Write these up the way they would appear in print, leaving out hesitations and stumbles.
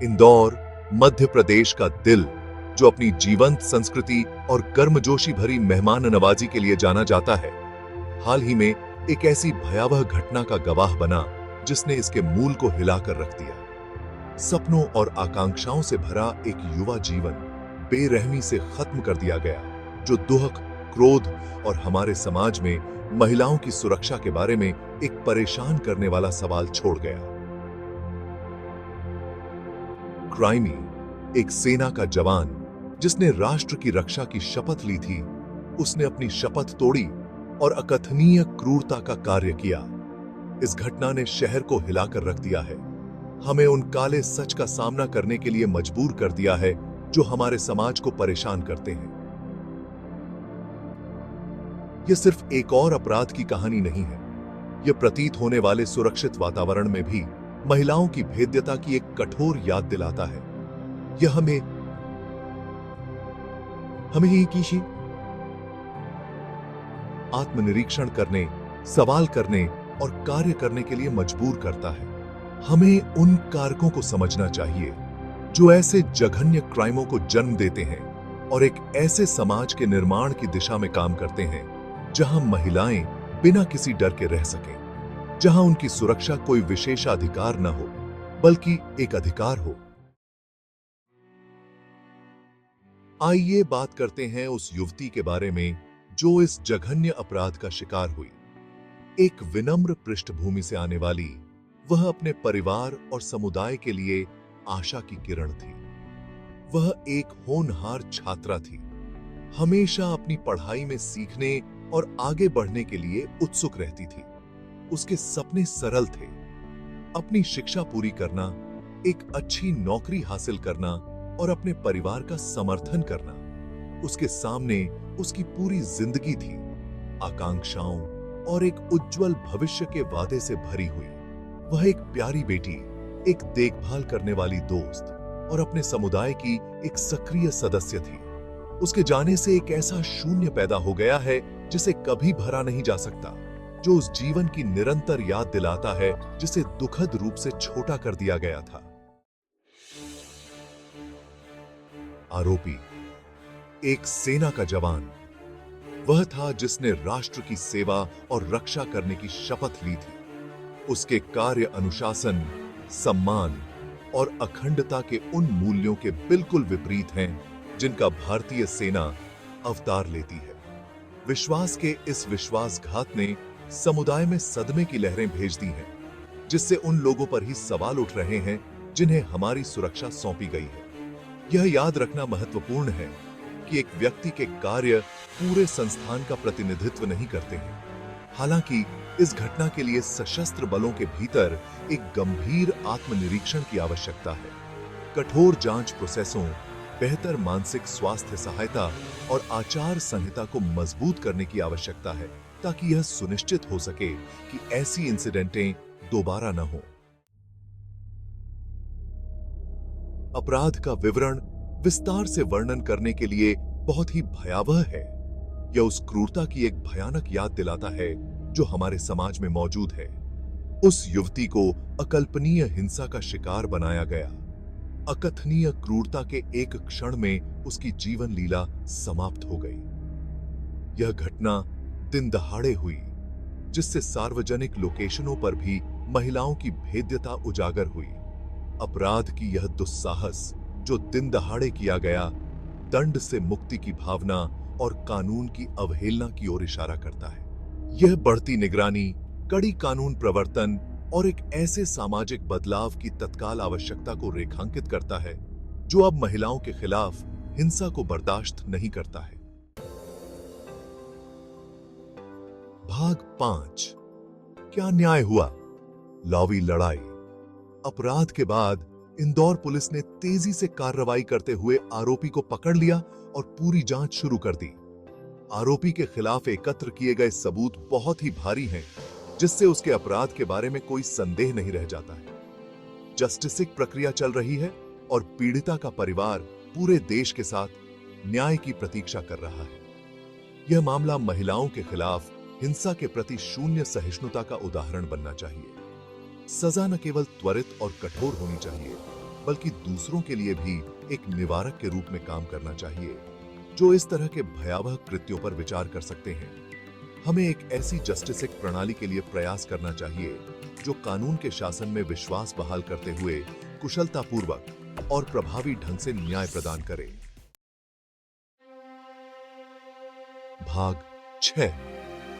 इंदौर मध्य प्रदेश का दिल, जो अपनी जीवंत संस्कृति और गर्मजोशी भरी मेहमान नवाजी के लिए जाना जाता है, हाल ही में एक ऐसी भयावह घटना का गवाह बना जिसने इसके मूल को हिलाकर रख दिया। सपनों और आकांक्षाओं से भरा एक युवा जीवन बेरहमी से खत्म कर दिया गया, जो दुख, क्रोध और हमारे समाज में महिलाओं की सुरक्षा के बारे में एक परेशान करने वाला सवाल छोड़ गया। क्राइमी, एक सेना का जवान जिसने राष्ट्र की रक्षा की शपथ ली थी, उसने अपनी शपथ तोड़ी और अकथनीय क्रूरता का कार्य किया। इस घटना ने शहर को हिलाकर रख दिया है, हमें उन काले सच का सामना करने के लिए मजबूर कर दिया है जो हमारे समाज को परेशान करते हैं। यह सिर्फ एक और अपराध की कहानी नहीं है, यह प्रतीत होने वाले सुरक्षित वातावरण में भी महिलाओं की भेद्यता की एक कठोर याद दिलाता है। यह हमें ही किसी आत्मनिरीक्षण करने, सवाल करने और कार्य करने के लिए मजबूर करता है। हमें उन कारकों को समझना चाहिए जो ऐसे जघन्य क्राइमों को जन्म देते हैं और एक ऐसे समाज के निर्माण की दिशा में काम करते हैं जहां महिलाएं बिना किसी डर के रह सकें, जहां उनकी सुरक्षा कोई विशेषाधिकार न हो बल्कि एक अधिकार हो। आइए बात करते हैं उस युवती के बारे में जो इस जघन्य अपराध का शिकार हुई। एक विनम्र पृष्ठभूमि से आने वाली, वह अपने परिवार और समुदाय के लिए आशा की किरण थी। वह एक होनहार छात्रा थी, हमेशा अपनी पढ़ाई में सीखने और आगे बढ़ने के लिए उत्सुक रहती थी। उसके सपने सरल थे, अपनी शिक्षा पूरी करना, एक अच्छी नौकरी हासिल करना और अपने परिवार का समर्थन करना। उसके सामने उसकी पूरी जिंदगी थी, आकांक्षाओं और एक उज्जवल भविष्य के वादे से भरी हुई। वह एक प्यारी बेटी, एक देखभाल करने वाली दोस्त और अपने समुदाय की एक सक्रिय सदस्य थी। उसके जाने से एक ऐसा शून्य पैदा हो गया है जिसे कभी भरा नहीं जा सकता, जो उस जीवन की निरंतर याद दिलाता है जिसे दुखद रूप से छोटा कर दिया गया था। आरोपी, एक सेना का जवान, वह था जिसने राष्ट्र की सेवा और रक्षा करने की शपथ ली थी। उसके कार्य अनुशासन, सम्मान और अखंडता के उन मूल्यों के बिल्कुल विपरीत हैं जिनका भारतीय सेना अवतार लेती है। विश्वास के इस विश्वासघात ने समुदाय में सदमे की लहरें भेज दी हैं, जिससे उन लोगों पर ही सवाल उठ रहे हैं जिन्हें हमारी सुरक्षा सौंपी गई है। यह याद रखना महत्वपूर्ण है कि एक व्यक्ति के कार्य पूरे संस्थान का प्रतिनिधित्व नहीं करते हैं। हालांकि इस घटना के लिए सशस्त्र बलों के भीतर एक गंभीर आत्मनिरीक्षण की आवश्यकता है। कठोर जांच प्रोसेसों, बेहतर मानसिक स्वास्थ्य सहायता और आचार संहिता को मजबूत करने की आवश्यकता है, ताकि यह सुनिश्चित हो सके कि ऐसी इंसिडेंटें दोबारा न हो। अपराध का विवरण विस्तार से वर्णन करने के लिए बहुत ही भयावह है। यह उस क्रूरता की एक भयानक याद दिलाता है जो हमारे समाज में मौजूद है। उस युवती को अकल्पनीय हिंसा का शिकार बनाया गया। अकथनीय क्रूरता के एक क्षण में उसकी जीवन लीला समाप्त हो गई। यह घटना दिन दहाड़े हुई, जिससे सार्वजनिक लोकेशनों पर भी महिलाओं की भेद्यता उजागर हुई। अपराध की यह दुस्साहस जो दिन दहाड़े किया गया, दंड से मुक्ति की भावना और कानून की अवहेलना की ओर इशारा करता है। यह बढ़ती निगरानी, कड़ी कानून प्रवर्तन और एक ऐसे सामाजिक बदलाव की तत्काल आवश्यकता को रेखांकित करता है जो अब महिलाओं के खिलाफ हिंसा को बर्दाश्त नहीं करता है। भाग 5, क्या न्याय हुआ? लॉवी लड़ाई। अपराध के बाद इंदौर पुलिस ने तेजी से कार्रवाई करते हुए आरोपी को पकड़ लिया और पूरी जांच शुरू कर दी। आरोपी के खिलाफ एकत्र किए गए सबूत बहुत ही भारी हैं, जिससे उसके अपराध के बारे में कोई संदेह नहीं रह जाता है। जस्टिसिक प्रक्रिया चल रही है और पीड़िता का परिवार पूरे देश के साथ न्याय की प्रतीक्षा कर रहा है। यह मामला महिलाओं के खिलाफ हिंसा के प्रति शून्य सहिष्णुता का उदाहरण बनना चाहिए। सजा न केवल त्वरित और कठोर होनी चाहिए, बल्कि दूसरों के लिए भी एक निवारक के रूप में काम करना चाहिए, जो इस तरह के भयावह कृत्यों पर विचार कर सकते हैं। हमें एक ऐसी जस्टिसिक प्रणाली के लिए प्रयास करना चाहिए जो कानून के शासन में विश्वास बहाल करते हुए कुशलतापूर्वक और प्रभावी ढंग से न्याय प्रदान करे। भाग 6,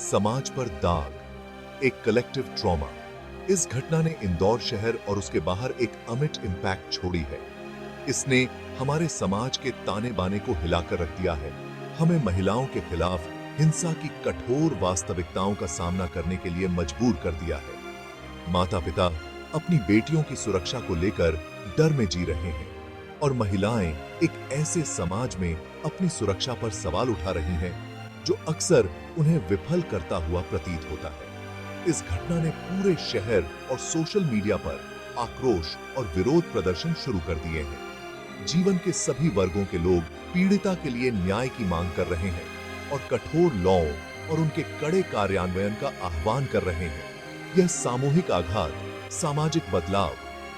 समाज पर दाग, एक कलेक्टिव ट्रॉमा। इस घटना ने इंदौर शहर और उसके बाहर एक अमिट इम्पैक्ट छोड़ी है। इसने हमारे समाज के ताने बाने को हिलाकर रख दिया है। हमें महिलाओं के खिलाफ हिंसा की कठोर वास्तविकताओं का सामना करने के लिए मजबूर कर दिया है। माता पिता अपनी बेटियों की सुरक्षा को लेकर डर में जी रहे हैं और महिलाएं एक ऐसे समाज में अपनी सुरक्षा पर सवाल उठा रही हैं जो अक्सर उन्हें विफल करता हुआ प्रतीत होता है। इस घटना ने पूरे शहर और सोशल मीडिया पर आक्रोश और विरोध प्रदर्शन शुरू कर दिए हैं। जीवन के सभी वर्गों के लोग पीड़िता के लिए न्याय की मांग कर रहे हैं और कठोर लॉ और उनके कड़े कार्यान्वयन का आह्वान कर रहे हैं। यह सामूहिक आघात सामाजिक बदलाव,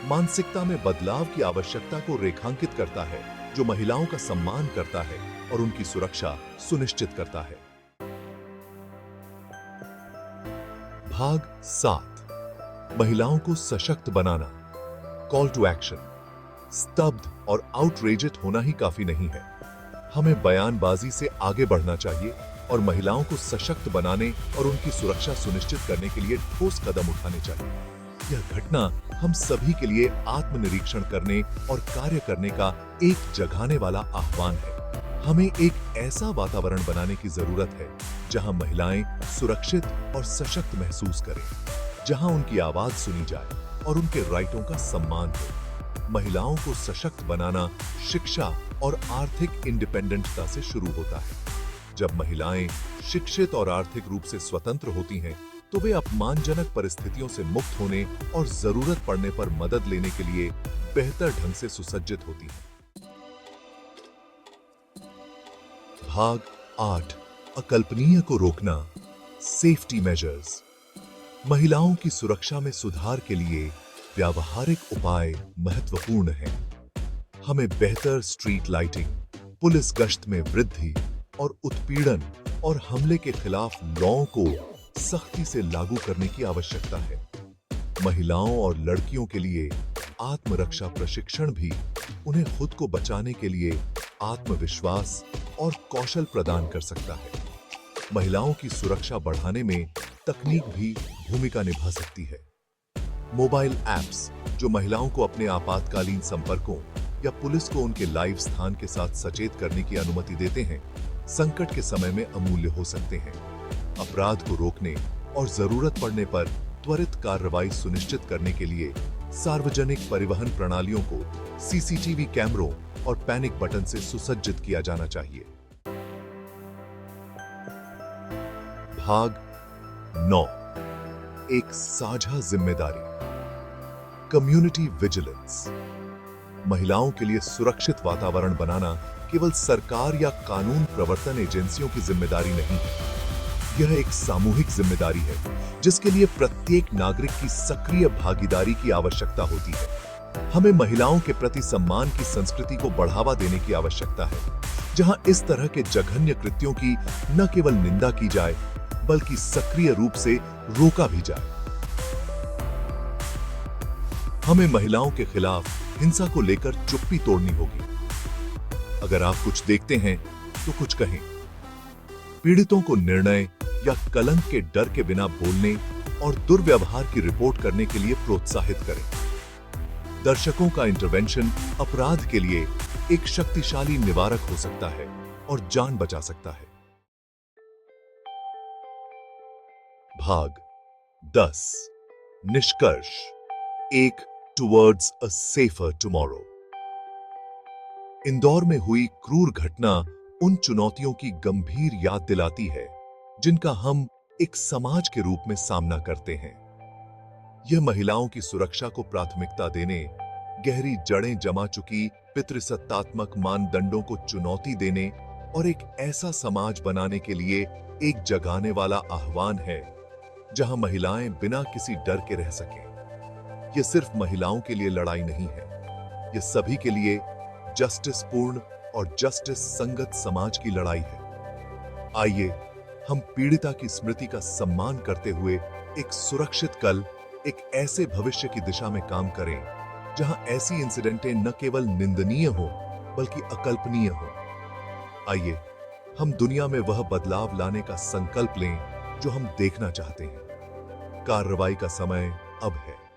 मानसिकता में बदलाव की आवश्यकता को रेखांकित करता है, जो महिलाओं का सम्मान करता है और उनकी सुरक्षा सुनिश्चित करता है। भाग 7, महिलाओं को सशक्त बनाना, कॉल टू एक्शन। स्तब्ध और आउटरेजेड होना ही काफी नहीं है। हमें बयानबाजी से आगे बढ़ना चाहिए और महिलाओं को सशक्त बनाने और उनकी सुरक्षा सुनिश्चित करने के लिए ठोस कदम उठाने चाहिए। यह घटना हम सभी के लिए आत्मनिरीक्षण करने और कार्य करने का एक जगाने वाला आह्वान है। हमें एक ऐसा वातावरण बनाने की जरूरत है जहां महिलाएं सुरक्षित और सशक्त महसूस करें, जहां उनकी आवाज सुनी जाए और उनके राइटों का सम्मान हो। महिलाओं को सशक्त बनाना शिक्षा और आर्थिक इंडिपेंडेंटता से शुरू होता है। जब महिलाएं शिक्षित और आर्थिक रूप से स्वतंत्र होती हैं, तो वे अपमानजनक परिस्थितियों से मुक्त होने और जरूरत पड़ने पर मदद लेने के लिए बेहतर ढंग से सुसज्जित होती हैं। भाग 8, अकल्पनीय को रोकना, सेफ्टी मेजर्स। महिलाओं की सुरक्षा में सुधार के लिए व्यावहारिक उपाय महत्वपूर्ण हैं। हमें बेहतर स्ट्रीट लाइटिंग, पुलिस गश्त में वृद्धि और उत्पीड़न और हमले के खिलाफ लॉ को सख्ती से लागू करने की आवश्यकता है। महिलाओं और लड़कियों के लिए आत्मरक्षा प्रशिक्षण भी उन्हें खुद को बचाने के लिए आत्मविश्वास और कौशल प्रदान कर सकता है। महिलाओं की सुरक्षा बढ़ाने में तकनीक भी भूमिका निभा सकती है। मोबाइल ऐप्स जो महिलाओं को अपने आपातकालीन संपर्कों या पुलिस को उनके लाइव स्थान के साथ सचेत करने की अनुमति देते हैं, संकट के समय में अमूल्य हो सकते हैं। अपराध को रोकने और जरूरत पड़ने पर त्वरित कार्रवाई सुनिश्चित करने के लिए सार्वजनिक परिवहन प्रणालियों को सीसीटीवी कैमरों और पैनिक बटन से सुसज्जित किया जाना चाहिए। भाग 9, एक साझा जिम्मेदारी, कम्युनिटी विजिलेंस। महिलाओं के लिए सुरक्षित वातावरण बनाना केवल सरकार या कानून प्रवर्तन एजेंसियों की जिम्मेदारी नहीं है। यह एक सामूहिक जिम्मेदारी है जिसके लिए प्रत्येक नागरिक की सक्रिय भागीदारी की आवश्यकता होती है। हमें महिलाओं के प्रति सम्मान की संस्कृति को बढ़ावा देने की आवश्यकता है, जहां इस तरह के जघन्य कृत्यों की न केवल निंदा की जाए बल्कि सक्रिय रूप से रोका भी जाए। हमें महिलाओं के खिलाफ हिंसा को लेकर चुप्पी तोड़नी होगी। अगर आप कुछ देखते हैं तो कुछ कहें। पीड़ितों को निर्णय या कलंक के डर के बिना बोलने और दुर्व्यवहार की रिपोर्ट करने के लिए प्रोत्साहित करें। दर्शकों का इंटरवेंशन अपराध के लिए एक शक्तिशाली निवारक हो सकता है और जान बचा सकता है। भाग 10, निष्कर्ष, एक towards a safer tomorrow. Indore में हुई क्रूर घटना उन चुनौतियों की गंभीर याद दिलाती है जिनका हम एक समाज के रूप में सामना करते हैं। यह महिलाओं की सुरक्षा को प्राथमिकता देने, गहरी जड़ें जमा चुकी पितृसत्तात्मक मानदंडों को चुनौती देने और एक ऐसा समाज बनाने के लिए एक जगाने वाला आह्वान है जहां महिलाएं बिना किसी डर के रह सकें। यह सिर्फ महिलाओं के लिए लड़ाई नहीं है, ये सभी के लिए जस्टिस पूर्ण और जस्टिस संगत समाज की लड़ाई है। आइए हम पीड़िता की स्मृति का सम्मान करते हुए एक सुरक्षित कल, एक ऐसे भविष्य की दिशा में काम करें जहां ऐसी इंसिडेंटें न केवल निंदनीय हो बल्कि अकल्पनीय हो। आइए हम दुनिया में वह बदलाव लाने का संकल्प लें जो हम देखना चाहते हैं। कार्रवाई का समय अब है।